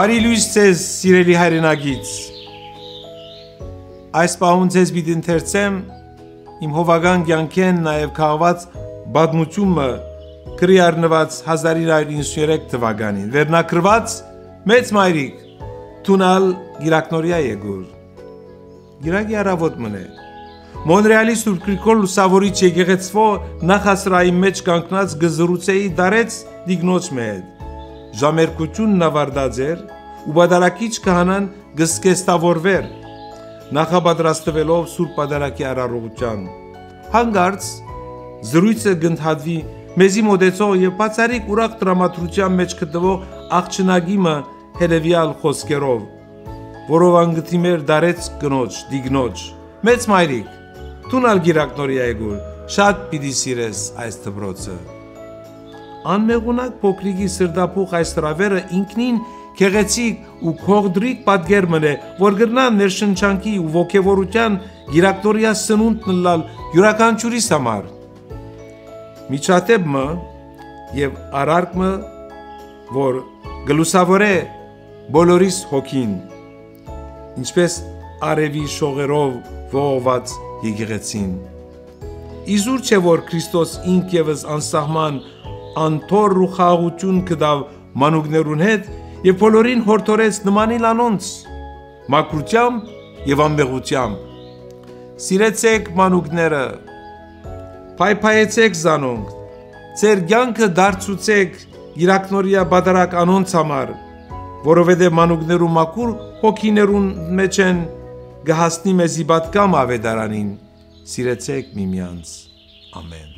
Բարի լույս ձեզ, սիրելի հայրենագից։ Այս պահուն ձեզ պիտի ընթերցեմ իմ հովական կյանքեն նաև քաղված պատմությունը գրի առնված 1993 թվականին վերնակրված մեծ մայրիկ Տունալ Գիրակնորիա Եգոր Գիրակի առավոտ մնե Մոնրեալի Սուրբ Գրիգոր Լուսավորիչ եկեղեցվո նախասրահի մեջ կանգնած գզրուցեի դարեց դիգնոց մեհետ Ժամերկությունն ավարտած էր ու բադարակիչ քահանան գսկեստավորվեր նախապատրաստվելով Սուրբ Պատարագի արարողության հանգարց զրույցը գնդհատվի մեզի մոտեցող եւ բացառիկ ուրախ դրամատրության մեջ գտնվող աղջնակիմը հետեւյալ խոսքերով որով անգթիմեր դարեց կնոջ դիգնոջ մեծ մայրիկ Տունալ Գիրակնորիա Եգոր շատ պիտի սիրես այս դպրոցը Անմեղունակ փոքրիկի սրտապուխ այս տրավերը ինքնին քեղեցիկ ու քողդրիկ պատգեր մնե, որ գրնան ներշնչանքի ու ոգևորության Գիրակնորիա սնունդն լալ յուրաքանչյուրիս համար։ Միջատեպը եւ արարքը, որ գլուսավորե բոլորիս հոգին, ինչպես արևի շողերով ողողված եկեղեցին։ Իզուր չէ որ Քրիստոս ինք եւս անսահման անթոր ու խաղաղություն կդավ մանուկներուն հետ եւ բոլորին հորդորեց նմանիլ անոնց մակրությամբ եւ անմեղությամբ սիրեցեք մանուկները փայփայեցեք զանոնք ձեր կյանքը դարձուցեք Գիրակնորիա բادرակ անոնց համար որովհետեւ մանուկներու մաքուր հոգիներուն մեջ են գահասնի մեզի պատկամ ավետարանին սիրեցեք միմյանց ամեն